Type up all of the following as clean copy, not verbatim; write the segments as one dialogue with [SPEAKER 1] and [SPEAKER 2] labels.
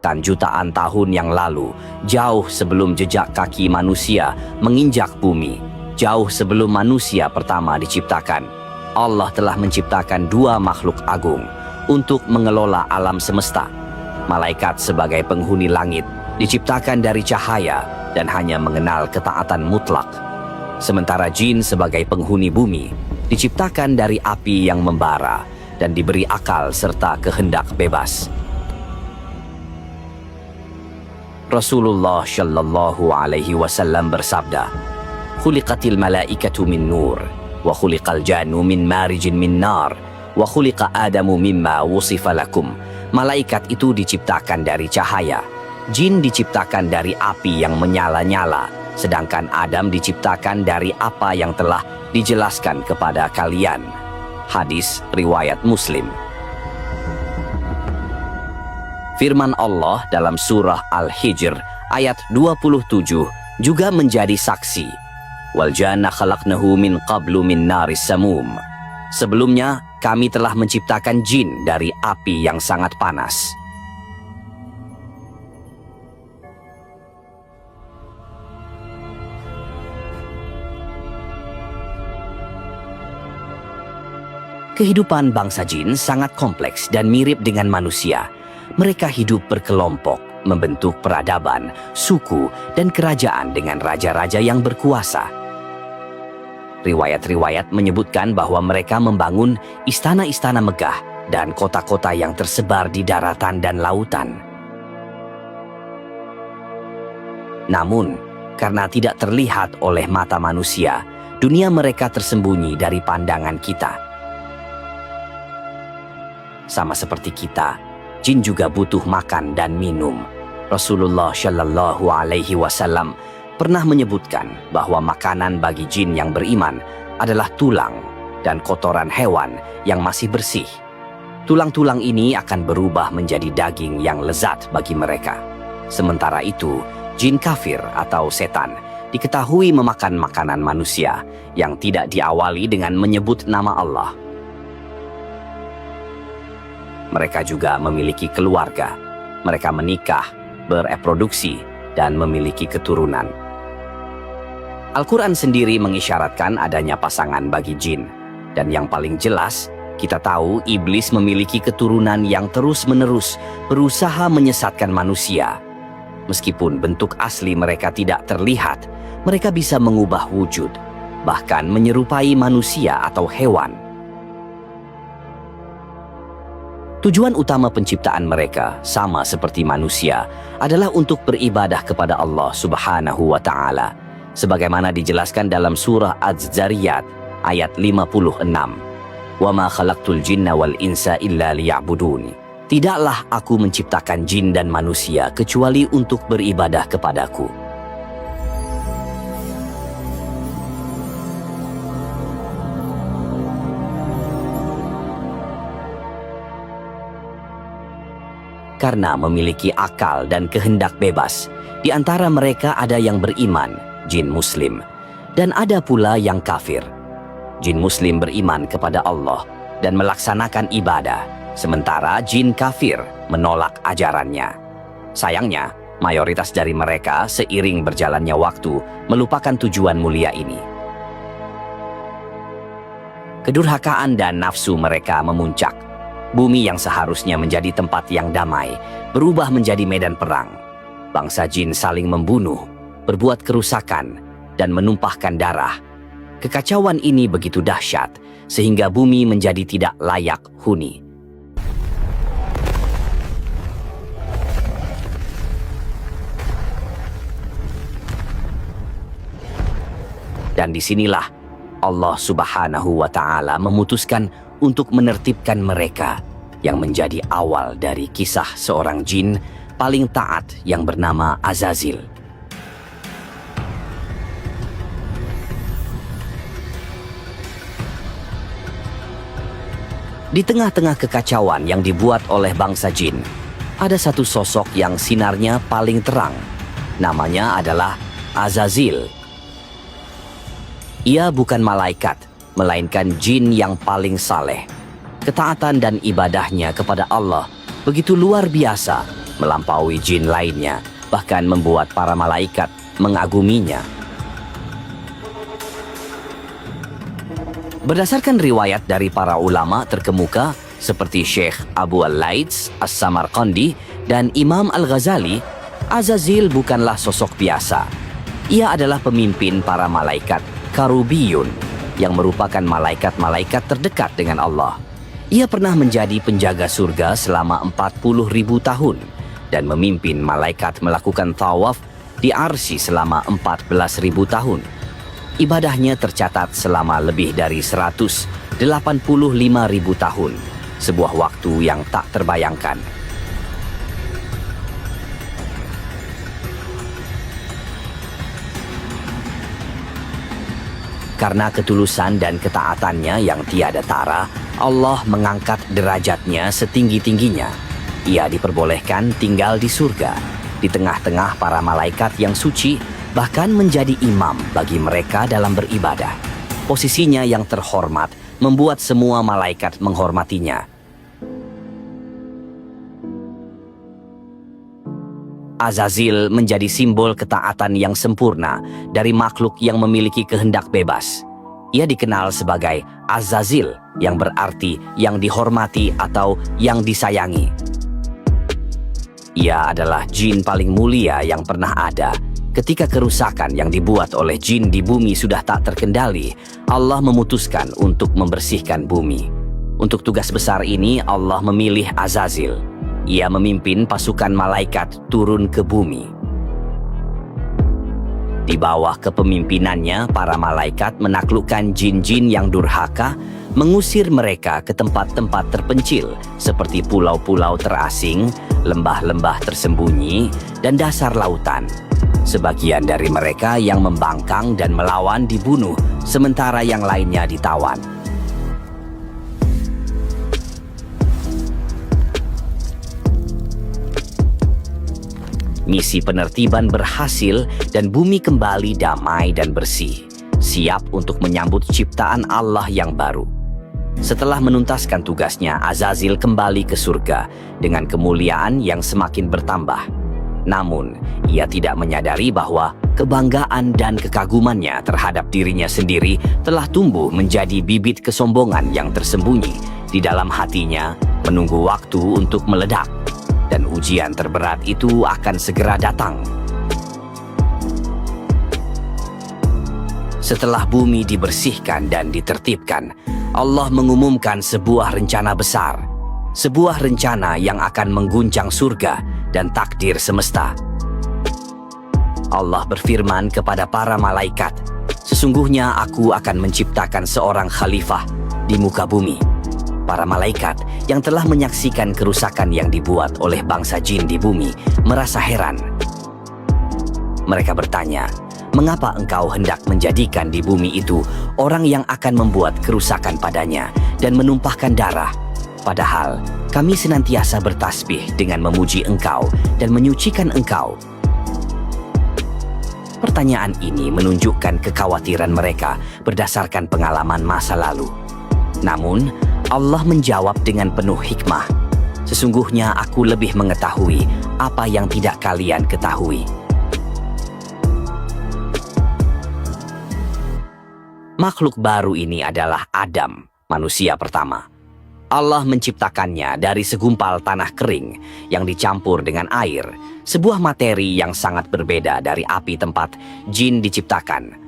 [SPEAKER 1] jutaan tahun yang lalu, jauh sebelum jejak kaki manusia menginjak bumi, jauh sebelum manusia pertama diciptakan, Allah telah menciptakan dua makhluk agung untuk mengelola alam semesta. Malaikat sebagai penghuni langit diciptakan dari cahaya dan hanya mengenal ketaatan mutlak. Sementara jin sebagai penghuni bumi diciptakan dari api yang membara dan diberi akal serta kehendak bebas. Rasulullah Shallallahu Alaihi Wasallam bersabda, "Khuliqatil malaikatu min nur, wa khuliqal jannu min marijin min nar, wa khuliqa Adamu mimma wusifa lakum." Malaikat itu diciptakan dari cahaya, jin diciptakan dari api yang menyala-nyala, sedangkan Adam diciptakan dari apa yang telah dijelaskan kepada kalian. Hadis riwayat Muslim. Firman Allah dalam surah Al-Hijr ayat 27 juga menjadi saksi. Wal janna khalaqnahu min qablu min naris samum. Sebelumnya kami telah menciptakan jin dari api yang sangat panas. Kehidupan bangsa jin sangat kompleks dan mirip dengan manusia. Mereka hidup berkelompok, membentuk peradaban, suku, dan kerajaan dengan raja-raja yang berkuasa. Riwayat-riwayat menyebutkan bahwa mereka membangun istana-istana megah dan kota-kota yang tersebar di daratan dan lautan. Namun, karena tidak terlihat oleh mata manusia, dunia mereka tersembunyi dari pandangan kita. Sama seperti kita, jin juga butuh makan dan minum. Rasulullah Shallallahu Alaihi Wasallam pernah menyebutkan bahwa makanan bagi jin yang beriman adalah tulang dan kotoran hewan yang masih bersih. Tulang-tulang ini akan berubah menjadi daging yang lezat bagi mereka. Sementara itu, jin kafir atau setan diketahui memakan makanan manusia yang tidak diawali dengan menyebut nama Allah. Mereka juga memiliki keluarga. Mereka menikah, bereproduksi, dan memiliki keturunan. Al-Quran sendiri mengisyaratkan adanya pasangan bagi jin. Dan yang paling jelas, kita tahu iblis memiliki keturunan yang terus-menerus berusaha menyesatkan manusia. Meskipun bentuk asli mereka tidak terlihat, mereka bisa mengubah wujud, bahkan menyerupai manusia atau hewan. Tujuan utama penciptaan mereka, sama seperti manusia, adalah untuk beribadah kepada Allah Subhanahu wa Ta'ala, sebagaimana dijelaskan dalam surah Az-Zariyat ayat 56. "Wa ma khalaqtul jinna wal insa illa liya'buduni." Tidaklah aku menciptakan jin dan manusia kecuali untuk beribadah kepadaku. Karena memiliki akal dan kehendak bebas, di antara mereka ada yang beriman, jin muslim, dan ada pula yang kafir. Jin muslim beriman kepada Allah dan melaksanakan ibadah, sementara jin kafir menolak ajarannya. Sayangnya, mayoritas dari mereka seiring berjalannya waktu melupakan tujuan mulia ini. Kedurhakaan dan nafsu mereka memuncak. Bumi yang seharusnya menjadi tempat yang damai berubah menjadi medan perang. Bangsa jin saling membunuh, berbuat kerusakan, dan menumpahkan darah. Kekacauan ini begitu dahsyat sehingga bumi menjadi tidak layak huni. Dan disinilah Allah Subhanahu wa Ta'ala memutuskan untuk menertibkan mereka, yang menjadi awal dari kisah seorang jin paling taat yang bernama Azazil. Di tengah-tengah kekacauan yang dibuat oleh bangsa jin, ada satu sosok yang sinarnya paling terang. Namanya adalah Azazil. Ia bukan malaikat, melainkan jin yang paling saleh. Ketaatan dan ibadahnya kepada Allah begitu luar biasa, melampaui jin lainnya, bahkan membuat para malaikat mengaguminya. Berdasarkan riwayat dari para ulama terkemuka seperti Syekh Abu al-Laits As-Samarqandi dan Imam Al-Ghazali, Azazil bukanlah sosok biasa. Ia adalah pemimpin para malaikat Karubiyun yang merupakan malaikat-malaikat terdekat dengan Allah. Ia pernah menjadi penjaga surga selama 40.000 tahun dan memimpin malaikat melakukan tawaf di Arsy selama 14.000 tahun. Ibadahnya tercatat selama lebih dari 185.000 tahun, sebuah waktu yang tak terbayangkan. Karena ketulusan dan ketaatannya yang tiada tara, Allah mengangkat derajatnya setinggi-tingginya. Ia diperbolehkan tinggal di surga, di tengah-tengah para malaikat yang suci, bahkan menjadi imam bagi mereka dalam beribadah. Posisinya yang terhormat membuat semua malaikat menghormatinya. Azazil menjadi simbol ketaatan yang sempurna dari makhluk yang memiliki kehendak bebas. Ia dikenal sebagai Azazil, yang berarti yang dihormati atau yang disayangi. Ia adalah jin paling mulia yang pernah ada. Ketika kerusakan yang dibuat oleh jin di bumi sudah tak terkendali, Allah memutuskan untuk membersihkan bumi. Untuk tugas besar ini, Allah memilih Azazil. Ia memimpin pasukan malaikat turun ke bumi. Di bawah kepemimpinannya, para malaikat menaklukkan jin-jin yang durhaka, mengusir mereka ke tempat-tempat terpencil seperti pulau-pulau terasing, lembah-lembah tersembunyi, dan dasar lautan. Sebagian dari mereka yang membangkang dan melawan dibunuh, sementara yang lainnya ditawan. Misi penertiban berhasil dan bumi kembali damai dan bersih, siap untuk menyambut ciptaan Allah yang baru. Setelah menuntaskan tugasnya, Azazil kembali ke surga dengan kemuliaan yang semakin bertambah. Namun, ia tidak menyadari bahwa kebanggaan dan kekagumannya terhadap dirinya sendiri telah tumbuh menjadi bibit kesombongan yang tersembunyi di dalam hatinya, menunggu waktu untuk meledak. Dan ujian terberat itu akan segera datang. Setelah bumi dibersihkan dan ditertibkan, Allah mengumumkan sebuah rencana besar. Sebuah rencana yang akan mengguncang surga dan takdir semesta. Allah berfirman kepada para malaikat, "Sesungguhnya aku akan menciptakan seorang khalifah di muka bumi." Para malaikat yang telah menyaksikan kerusakan yang dibuat oleh bangsa jin di bumi merasa heran. Mereka bertanya, "Mengapa engkau hendak menjadikan di bumi itu orang yang akan membuat kerusakan padanya dan menumpahkan darah? Padahal kami senantiasa bertasbih dengan memuji engkau dan menyucikan engkau." Pertanyaan ini menunjukkan kekhawatiran mereka berdasarkan pengalaman masa lalu. Namun, Allah menjawab dengan penuh hikmah, "Sesungguhnya aku lebih mengetahui apa yang tidak kalian ketahui." Makhluk baru ini adalah Adam, manusia pertama. Allah menciptakannya dari segumpal tanah kering yang dicampur dengan air, sebuah materi yang sangat berbeda dari api tempat jin diciptakan.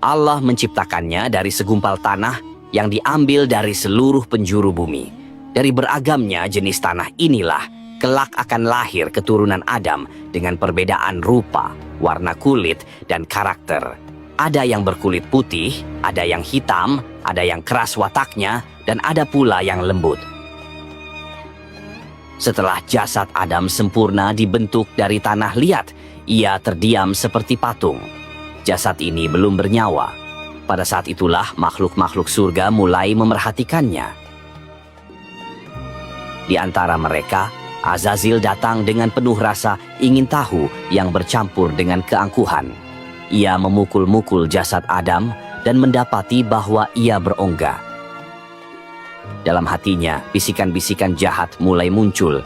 [SPEAKER 1] Allah menciptakannya dari segumpal tanah yang diambil dari seluruh penjuru bumi. Dari beragamnya jenis tanah inilah kelak akan lahir keturunan Adam dengan perbedaan rupa, warna kulit, dan karakter. Ada yang berkulit putih, ada yang hitam, ada yang keras wataknya, dan ada pula yang lembut. Setelah jasad Adam sempurna dibentuk dari tanah liat, ia terdiam seperti patung. Jasad ini belum bernyawa. Pada saat itulah makhluk-makhluk surga mulai memerhatikannya. Di antara mereka, Azazil datang dengan penuh rasa ingin tahu yang bercampur dengan keangkuhan. Ia memukul-mukul jasad Adam dan mendapati bahwa ia berongga. Dalam hatinya, bisikan-bisikan jahat mulai muncul.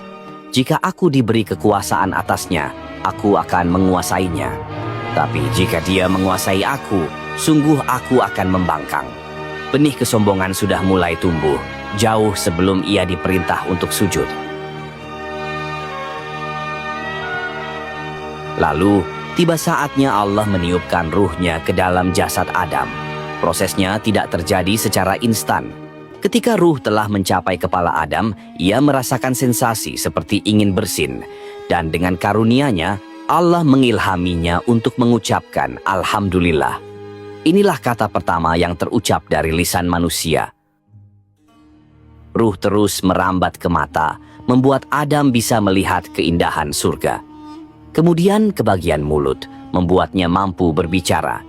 [SPEAKER 1] Jika aku diberi kekuasaan atasnya, aku akan menguasainya. Tapi jika dia menguasai aku, sungguh aku akan membangkang. Benih kesombongan sudah mulai tumbuh, jauh sebelum ia diperintah untuk sujud. Lalu, tiba saatnya Allah meniupkan ruhnya ke dalam jasad Adam. Prosesnya tidak terjadi secara instan. Ketika ruh telah mencapai kepala Adam, ia merasakan sensasi seperti ingin bersin. Dan dengan karunia-Nya, Allah mengilhaminya untuk mengucapkan Alhamdulillah. Inilah kata pertama yang terucap dari lisan manusia. Ruh terus merambat ke mata, membuat Adam bisa melihat keindahan surga. Kemudian ke bagian mulut, membuatnya mampu berbicara.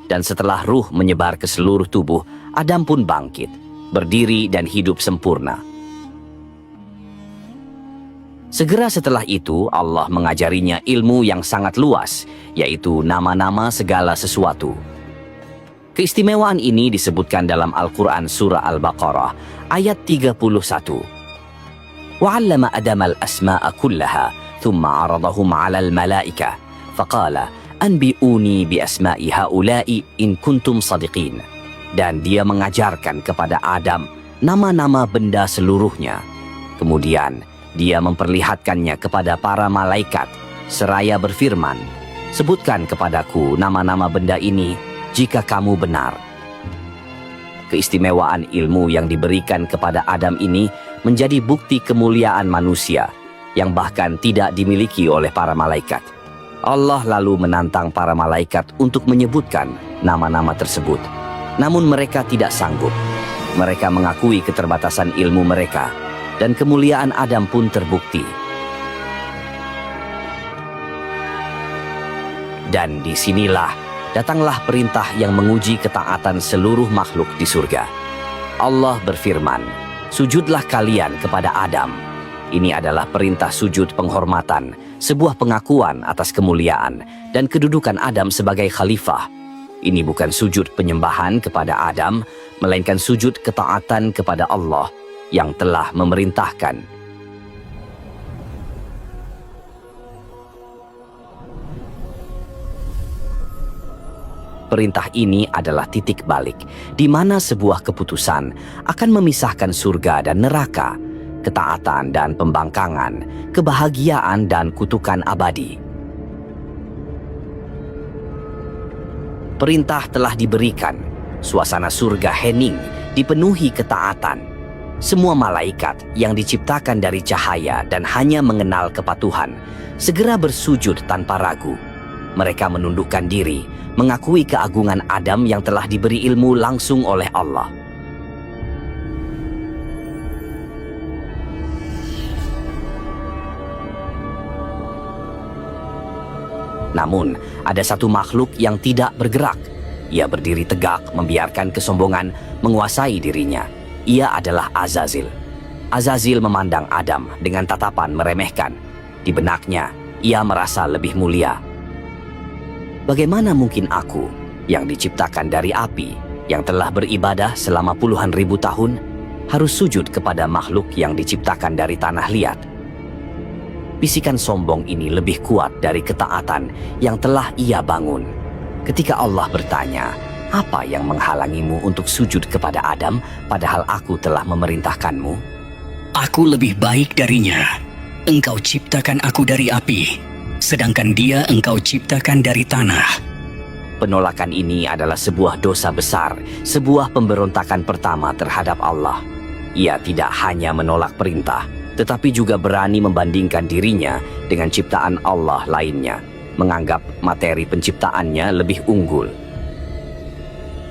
[SPEAKER 1] Dan setelah ruh menyebar ke seluruh tubuh, Adam pun bangkit, berdiri dan hidup sempurna. Segera setelah itu, Allah mengajarinya ilmu yang sangat luas, yaitu nama-nama segala sesuatu. Keistimewaan ini disebutkan dalam Al-Quran Surah Al-Baqarah, ayat 31. وَعَلَّمَ أَدَمَ الْأَسْمَاءَ كُلَّهَا ثُمَّ عَرَضَهُمْ عَلَى الْمَلَائِكَةِ فَقَالَ أَنْبِئُونِي بِأَسْمَاءِ هَؤُلَاءِ إِنْ كُنْتُمْ صَدِقِينَ. Dan dia mengajarkan kepada Adam nama-nama benda seluruhnya. Kemudian dia memperlihatkannya kepada para malaikat, seraya berfirman, "Sebutkan kepadaku nama-nama benda ini jika kamu benar." Keistimewaan ilmu yang diberikan kepada Adam ini menjadi bukti kemuliaan manusia yang bahkan tidak dimiliki oleh para malaikat. Allah lalu menantang para malaikat untuk menyebutkan nama-nama tersebut. Namun mereka tidak sanggup. Mereka mengakui keterbatasan ilmu mereka, dan kemuliaan Adam pun terbukti. Dan disinilah datanglah perintah yang menguji ketaatan seluruh makhluk di surga. Allah berfirman, "Sujudlah kalian kepada Adam." Ini adalah perintah sujud penghormatan, sebuah pengakuan atas kemuliaan dan kedudukan Adam sebagai khalifah. Ini bukan sujud penyembahan kepada Adam, melainkan sujud ketaatan kepada Allah yang telah memerintahkan. Perintah ini adalah titik balik, di mana sebuah keputusan akan memisahkan surga dan neraka, ketaatan dan pembangkangan, kebahagiaan dan kutukan abadi. Perintah telah diberikan, suasana surga hening, dipenuhi ketaatan. Semua malaikat yang diciptakan dari cahaya dan hanya mengenal kepatuhan, segera bersujud tanpa ragu. Mereka menundukkan diri, mengakui keagungan Adam yang telah diberi ilmu langsung oleh Allah. Namun, ada satu makhluk yang tidak bergerak. Ia berdiri tegak, membiarkan kesombongan menguasai dirinya. Ia adalah Azazil. Azazil memandang Adam dengan tatapan meremehkan. Di benaknya, ia merasa lebih mulia. Bagaimana mungkin aku, yang diciptakan dari api, yang telah beribadah selama puluhan ribu tahun, harus sujud kepada makhluk yang diciptakan dari tanah liat? Bisikan sombong ini lebih kuat dari ketaatan yang telah ia bangun. Ketika Allah bertanya, "Apa yang menghalangimu untuk sujud kepada Adam, padahal aku telah memerintahkanmu?"
[SPEAKER 2] "Aku lebih baik darinya. Engkau ciptakan aku dari api, sedangkan dia engkau ciptakan dari tanah."
[SPEAKER 1] Penolakan ini adalah sebuah dosa besar, sebuah pemberontakan pertama terhadap Allah. Ia tidak hanya menolak perintah, tetapi juga berani membandingkan dirinya dengan ciptaan Allah lainnya, menganggap materi penciptaannya lebih unggul.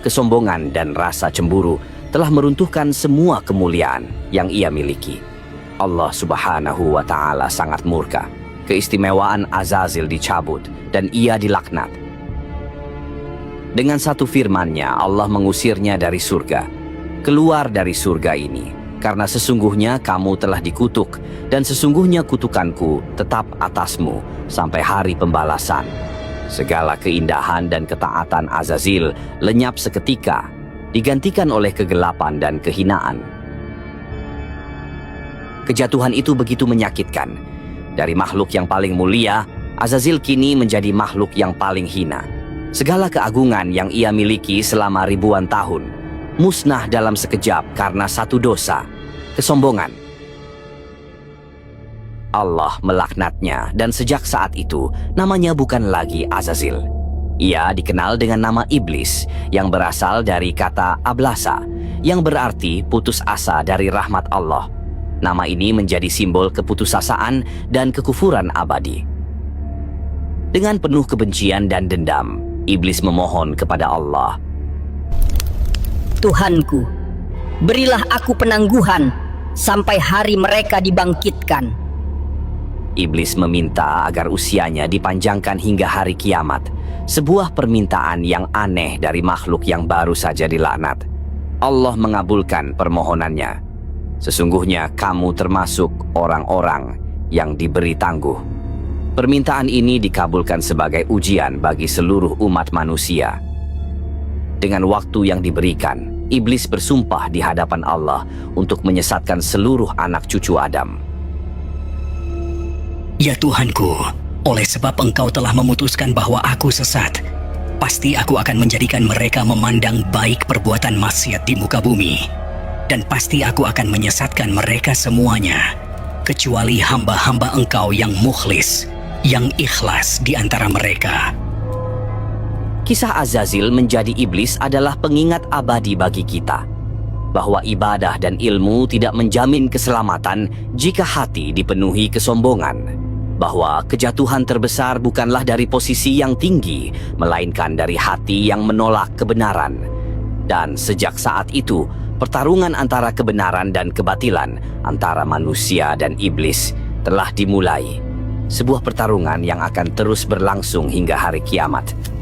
[SPEAKER 1] Kesombongan dan rasa cemburu telah meruntuhkan semua kemuliaan yang ia miliki. Allah Subhanahu wa Ta'ala sangat murka. Keistimewaan Azazil dicabut dan ia dilaknat. Dengan satu firman-Nya, Allah mengusirnya dari surga. "Keluar dari surga ini, karena sesungguhnya kamu telah dikutuk, dan sesungguhnya kutukanku tetap atasmu sampai hari pembalasan." Segala keindahan dan ketaatan Azazil lenyap seketika, digantikan oleh kegelapan dan kehinaan. Kejatuhan itu begitu menyakitkan. Dari makhluk yang paling mulia, Azazil kini menjadi makhluk yang paling hina. Segala keagungan yang ia miliki selama ribuan tahun musnah dalam sekejap karena satu dosa, kesombongan. Allah melaknatnya dan sejak saat itu namanya bukan lagi Azazil. Ia dikenal dengan nama Iblis yang berasal dari kata ablasa yang berarti putus asa dari rahmat Allah. Nama ini menjadi simbol keputusasaan dan kekufuran abadi. Dengan penuh kebencian dan dendam, Iblis memohon kepada Allah,
[SPEAKER 3] Tuhanku, berilah aku penangguhan sampai hari mereka dibangkitkan.
[SPEAKER 1] Iblis meminta agar usianya dipanjangkan hingga hari kiamat, sebuah permintaan yang aneh dari makhluk yang baru saja dilaknat. Allah mengabulkan permohonannya. Sesungguhnya kamu termasuk orang-orang yang diberi tangguh. Permintaan ini dikabulkan sebagai ujian bagi seluruh umat manusia. Dengan waktu yang diberikan, Iblis bersumpah di hadapan Allah untuk menyesatkan seluruh anak cucu Adam.
[SPEAKER 2] Ya Tuhanku, oleh sebab Engkau telah memutuskan bahwa aku sesat, pasti aku akan menjadikan mereka memandang baik perbuatan maksiat di muka bumi. Dan pasti aku akan menyesatkan mereka semuanya, kecuali hamba-hamba Engkau yang mukhlis, yang ikhlas di antara mereka.
[SPEAKER 1] Kisah Azazil menjadi iblis adalah pengingat abadi bagi kita, bahwa ibadah dan ilmu tidak menjamin keselamatan jika hati dipenuhi kesombongan, bahwa kejatuhan terbesar bukanlah dari posisi yang tinggi, melainkan dari hati yang menolak kebenaran. Dan sejak saat itu, pertarungan antara kebenaran dan kebatilan, antara manusia dan iblis telah dimulai. Sebuah pertarungan yang akan terus berlangsung hingga hari kiamat.